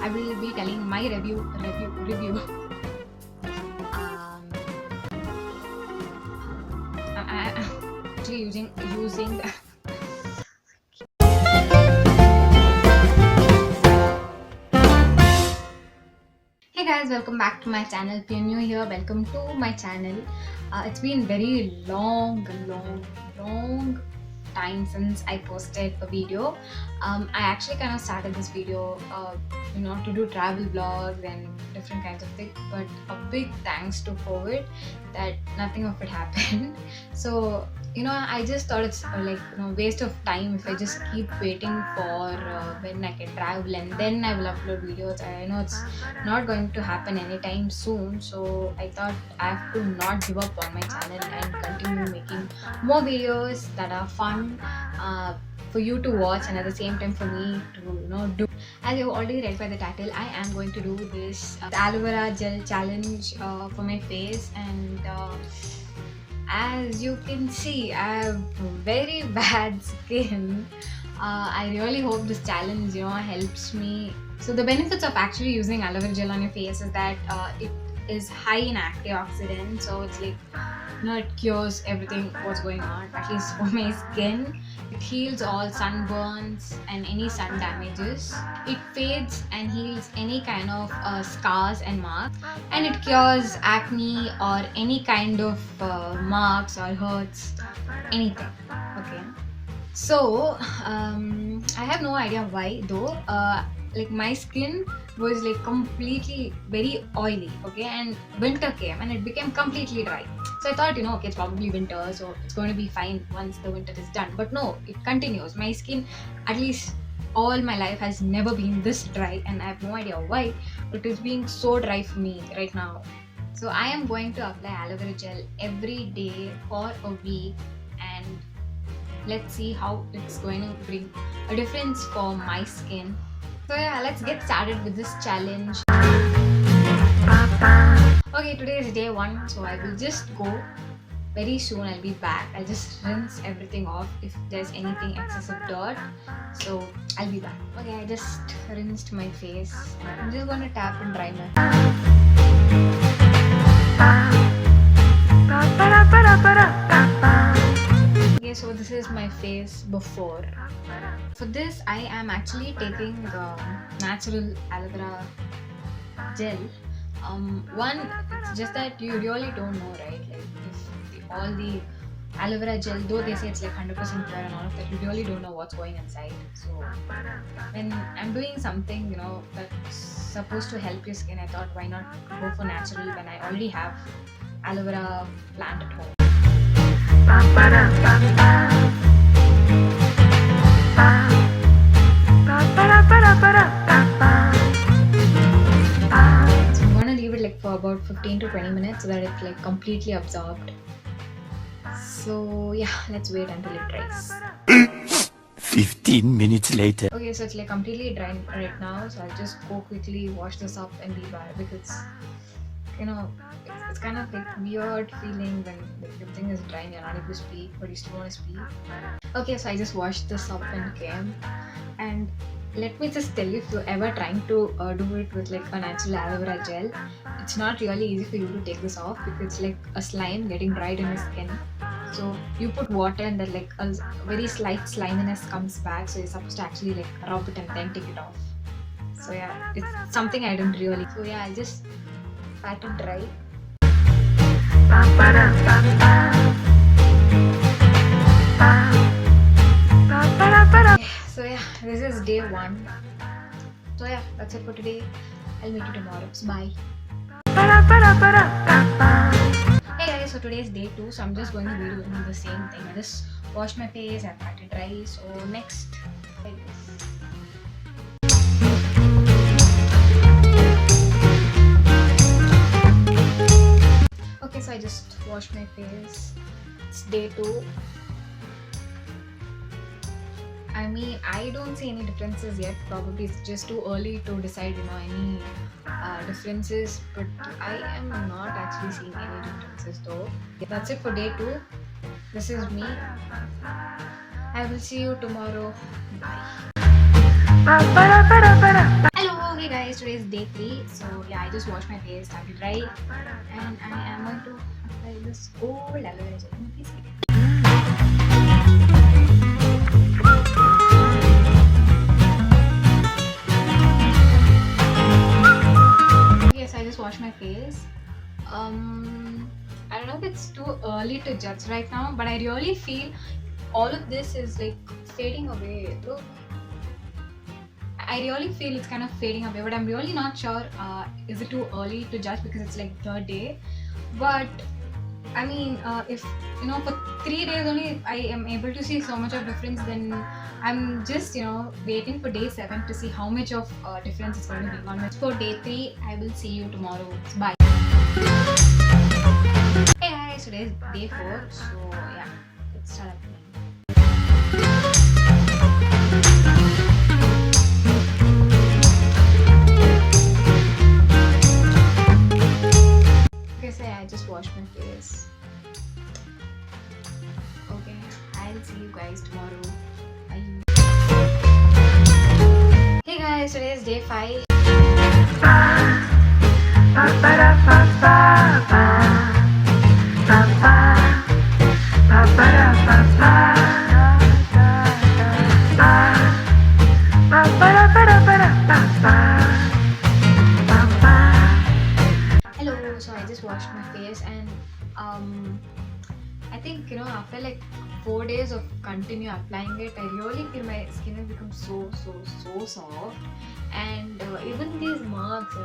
I will be telling my review. I'm actually using Hey guys, welcome back to my channel. If you're new here, welcome to my channel. It's been very long time since I posted a video. I actually kind of started this video, to do travel vlogs and different kinds of things. But a big thanks to COVID that nothing of it happened. So I just thought it's waste of time if I just keep waiting for when I can travel and then I will upload videos. I know it's not going to happen anytime soon, so I thought I have to not give up on my channel and continue making more videos that are fun for you to watch and at the same time for me to do. As you've already read by the title, I am going to do this aloe vera gel challenge for my face, and as you can see, I have very bad skin. I really hope this challenge helps me. So the benefits of actually using aloe vera gel on your face is that it is high in antioxidants, so it's like it cures everything what's going on, at least for my skin. It heals all sunburns and any sun damages. It fades and heals any kind of scars and marks, and it cures acne or any kind of marks or hurts, anything. Okay, so I have no idea why though. Like my skin was like completely very oily, okay, and winter came and it became completely dry. So I thought, okay, it's probably winter, so it's going to be fine once the winter is done. But no, it continues. My skin, at least all my life, has never been this dry, and I have no idea why, but it's being so dry for me right now. So I am going to apply aloe vera gel every day for a week, and let's see how it's going to bring a difference for my skin. So yeah, let's get started with this challenge. Okay, today is day 1, so I will just go very soon. I'll be back. I'll just rinse everything off if there's anything excessive dirt. So I'll be back. Okay, I just rinsed my face. I'm just gonna tap and dry my Okay, so this is my face before. For this, I am actually taking natural aloe vera gel. One, it's just that you really don't know, right? Like if all the aloe vera gel, though they say it's like 100% pure and all of that, you really don't know what's going inside. So when I'm doing something, that's supposed to help your skin, I thought why not go for natural when I already have aloe vera plant at home. For about 15 to 20 minutes so that it's like completely absorbed. So yeah, let's wait until it dries. 15 minutes later. Okay, so it's like completely dry right now, so I'll just go quickly wash this up and be back, because it's kind of like weird feeling when like, everything is dry and you're not able to speak but you still want to speak. Okay, so I just washed this up and came, and let me just tell you, if you're ever trying to do it with like a natural aloe vera gel, it's not really easy for you to take this off because it's like a slime getting dried in your skin. So you put water and then like a very slight sliminess comes back, so you're supposed to actually like rub it and then take it off. So yeah, it's something I don't really. So yeah, I'll just pat it dry. So yeah, this is day 1. So yeah, that's it for today. I'll meet you tomorrow. So bye. Hey guys, so today is day 2, so I'm just going to be doing the same thing. I just washed my face, I pat it dry. So next, like this. Okay, so I just washed my face. It's day 2. I mean, I don't see any differences yet. Probably it's just too early to decide, any differences. But I am not actually seeing any differences though. That's it for day 2. This is me. I will see you tomorrow. Bye. Hello, hey guys. today is day 3. So yeah, I just washed my face, started dry, and I am going to apply this old aloe vera gel. Can you please see? Yes, I just washed my face. I don't know if it's too early to judge right now, but I really feel all of this is like fading away. Look, I really feel it's kind of fading away, but I'm really not sure. Is it too early to judge because it's like third day? But I mean, if you know, for 3 days only I am able to see so much of difference, then I'm just waiting for day 7 to see how much of difference is going to be on. For day 3, I will see you tomorrow. Bye. Hey guys, today is day 4, so yeah, let's start applying. Okay, so yeah, I just washed my face. Okay, I'll see you guys tomorrow. Bye. Hey guys, today is day 5. Hello, so I just washed my face, and I think after like 4 days of continue applying it, I really feel my skin has become so soft, and even these marks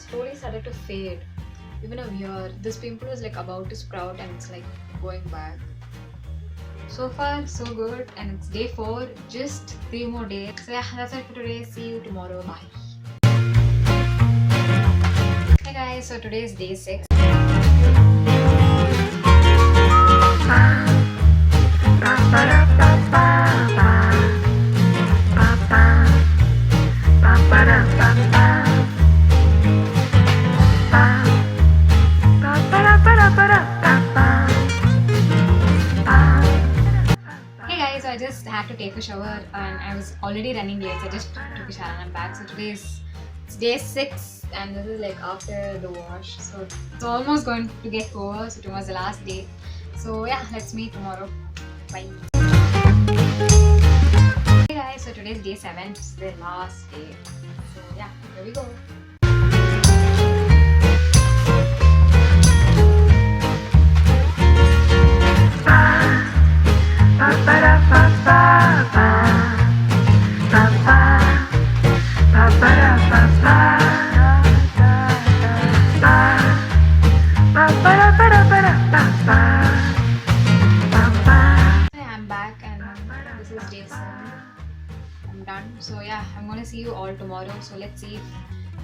slowly started to fade. Even over here, this pimple was like about to sprout and it's like going back. So far so good, and it's day 4, just 3 more days. So yeah, that's it for today. See you tomorrow. Bye. Hey guys, so today is day 6. I just had to take a shower and I was already running late, so I just took a shower and I'm back. So today is day 6 and this is like after the wash, so it's almost going to get over. So tomorrow's the last day, so yeah, let's meet tomorrow. Bye. Hey guys, so today's day 7, it's the last day, so yeah, here we go. I'm back and this is day 7. I'm done. So yeah, I'm gonna see you all tomorrow. So let's see if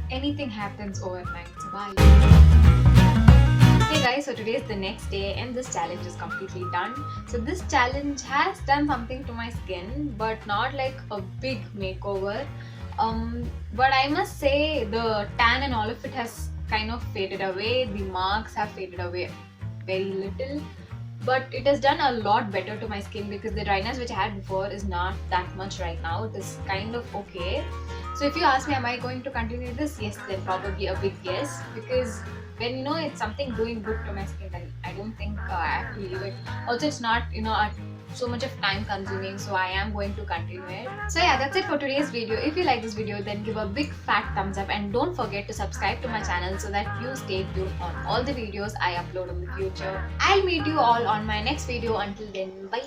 anything happens overnight. So bye. Hey guys, so today is the next day and this challenge is completely done. So this challenge has done something to my skin, but not like a big makeover. But I must say the tan and all of it has kind of faded away. The marks have faded away very little, but it has done a lot better to my skin because the dryness which I had before is not that much right now. It is kind of okay. So if you ask me, am I going to continue this? Yes, then probably a big yes, because when it's something doing good to my skin, then I don't think I have to leave it. Also, it's not so much of time consuming, so I am going to continue it. So yeah, that's it for today's video. If you like this video, then give a big fat thumbs up and don't forget to subscribe to my channel so that you stay tuned on all the videos I upload in the future. I'll meet you all on my next video. Until then, bye.